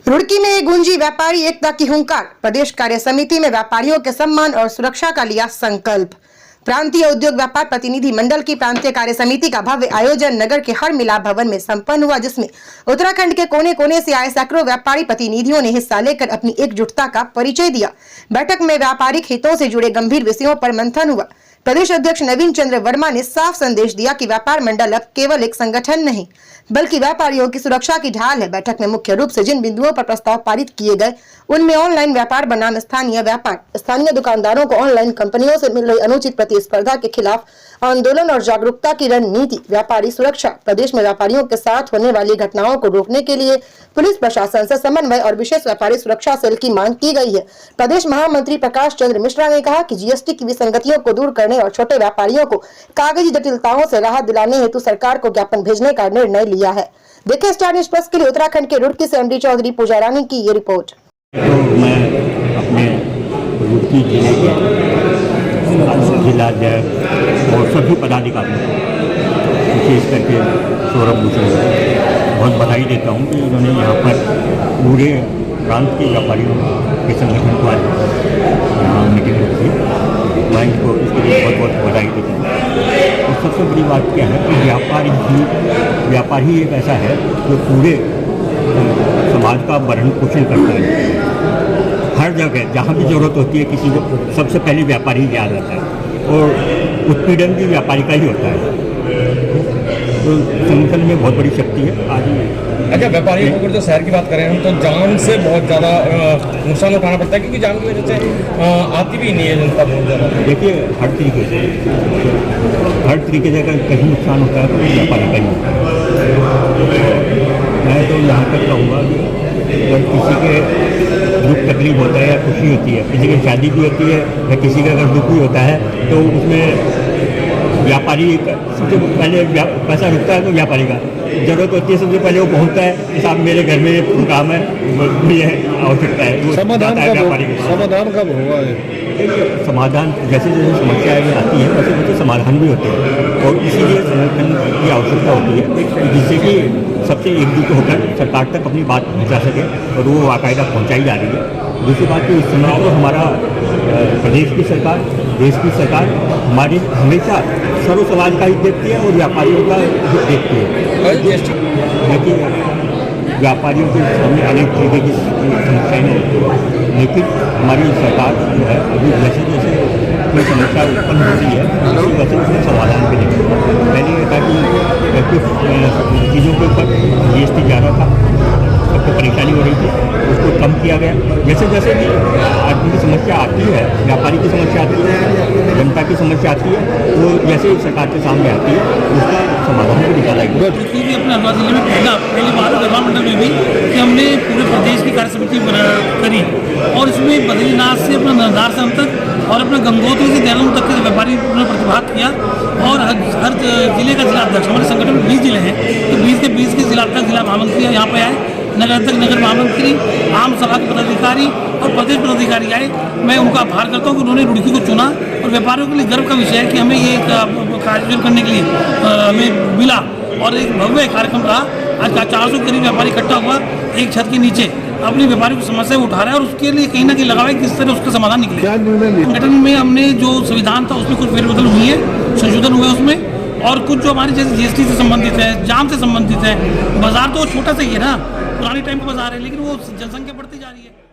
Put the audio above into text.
रुड़की में गूंजी व्यापारी एकता की हुंकार। प्रदेश कार्य समिति में व्यापारियों के सम्मान और सुरक्षा का लिया संकल्प। प्रांतीय उद्योग व्यापार प्रतिनिधि मंडल की प्रांतीय कार्य समिति का भव्य आयोजन नगर के हर मिलाप भवन में संपन्न हुआ, जिसमें उत्तराखंड के कोने कोने से आए सैकड़ों व्यापारी प्रतिनिधियों ने हिस्सा लेकर अपनी एकजुटता का परिचय दिया। बैठक में व्यापारिक हितों से जुड़े गंभीर विषयों पर मंथन हुआ। प्रदेश अध्यक्ष नवीन चंद्र वर्मा ने साफ संदेश दिया कि व्यापार मंडल अब केवल एक संगठन नहीं बल्कि व्यापारियों की सुरक्षा की ढाल है। बैठक में मुख्य रूप से जिन बिंदुओं पर प्रस्ताव पारित किए गए उनमें ऑनलाइन व्यापार बनाम स्थानीय व्यापार, स्थानीय दुकानदारों को ऑनलाइन कंपनियों से मिल रही अनुचित प्रतिस्पर्धा के खिलाफ आंदोलन और जागरूकता की रणनीति, व्यापारी सुरक्षा, प्रदेश में व्यापारियों के साथ होने वाली घटनाओं को रोकने के लिए पुलिस प्रशासन से समन्वय और विशेष व्यापारी सुरक्षा सेल की मांग की गई है। प्रदेश महामंत्री प्रकाश चंद्र मिश्रा ने कहा कि जीएसटी की विसंगतियों को दूर करने और छोटे व्यापारियों को कागजी जटिलताओं से राहत दिलाने हेतु सरकार को ज्ञापन भेजने का निर्णय लिया है। देखिए स्टार न्यूज़ प्लस के लिए उत्तराखंड के रुड़की से एमडी चौधरी पूजा रानी की ये रिपोर्ट। तो मैं अपने रुड़की जिले के जिलाध्यक्ष और सभी पदाधिकारियों को विशेष करके सौरभ भूषण बहुत बधाई देता हूँ कि उन्होंने यहाँ पर पूरे प्रांत के व्यापारियों के संगठन को यहाँ मीटिंग रखी। मैं इनको इसके लिए बहुत बहुत बधाई देता हूँ। और सबसे बड़ी बात क्या है कि व्यापार ही एक ऐसा है जो पूरे समाज का भरण पोषण करता है। हर जगह जहाँ भी जरूरत होती है किसी को, सबसे पहले व्यापारी ही याद आता है और उत्पीड़न भी व्यापारी का ही होता है। तो संगठन में बहुत बड़ी शक्ति है आज। अच्छा, व्यापारियों को अगर जो शहर की बात करें हम, तो जान से बहुत ज़्यादा नुकसान उठाना पड़ता है क्योंकि जान की वजह से आती भी नहीं है जनता बहुत ज़्यादा। देखिए हर तरीके से अगर कहीं नुकसान होता है तो व्यापारी का ही होता है। मैं तो यहाँ तक कहूँगा कि अगर किसी के दुख तकलीफ होता है या खुशी होती है, किसी की शादी भी होती है या किसी का अगर दुख भी होता है तो उसमें व्यापारी सबसे पहले पैसा रुकता है तो व्यापारी का जरूरत होती है। सबसे पहले वो पहुँचता है कि साहब मेरे घर में काम है, मुझे आवश्यकता है, वो समाधान कब होगा? समाधान जैसे जैसे समस्याएं भी आती है वैसे वैसे समाधान भी होते हैं और इसीलिए संगठन की आवश्यकता होती है जिससे कि सबसे एकजुट होकर सरकार तक अपनी बात पहुंचा सके और वो बाकायदा पहुंचाई जा रही है। दूसरी बात कि इस समय तो हमारा प्रदेश की सरकार, देश की सरकार हमारी हमेशा सर्व समाज का हित देखती है और व्यापारियों का हित देखती है। देखिए व्यापारियों के सामने अनेक तरीके की समस्याएं होती है, लेकिन हमारी सरकार जो है अभी जैसे जैसे कोई समस्या उत्पन्न होती है उसी वैसे उसमें समाधान भी नहीं होता। पहले ये था कि कुछ चीज़ों के ऊपर जीएसटी ज़्यादा था, सबको परेशानी हो रही थी, उसको कम किया गया। जैसे जैसे भी आदमी की समस्या आती है, व्यापारी की समस्या आती है, जनता की समस्या आती है, वो जैसे सरकार के सामने आती है उसका समाधान भी निकाला गया। अपने हरदा जिले में पहली बार व्यापार मंडल में भी कि हमने पूरे प्रदेश की कार्य समिति करी और इसमें बद्रीनाथ से अपना नरदार से तक और अपना गंगोत्री से देहरादून तक के व्यापारी ने प्रतिभाग किया और हर जिले का जिला अध्यक्ष, हमारे संगठन में 20 जिले हैं तो 20 के 20 के जिला अध्यक्ष, जिला महामंत्री यहाँ पे आए, नगर अध्यक्ष, नगर महामंत्री, आम सभा के पदाधिकारी और प्रदेश पदाधिकारी आए। मैं उनका आभार करता हूँ कि उन्होंने रुड़की को चुना और व्यापारियों के लिए गर्व का विषय है कि हमें ये आयोजन करने के लिए हमें मिला और एक भव्य कार्यक्रम रहा। आज 400 करीब व्यापारी इकट्ठा हुआ एक छत के नीचे अपनी व्यापारी की समस्या उठा रहा है और उसके लिए कहीं ना कहीं लगा है किस तरह उसका समाधान निकले। संगठन में हमने जो संविधान था उसमें कुछ फेरबदल हुई है, संशोधन हुए उसमें, और कुछ जो हमारी जैसे जीएसटी से संबंधित है, जाम से संबंधित है। बाजार तो छोटा सा ही है ना, पुराने टाइम का बाजार है लेकिन वो जनसंख्या बढ़ती जा रही है।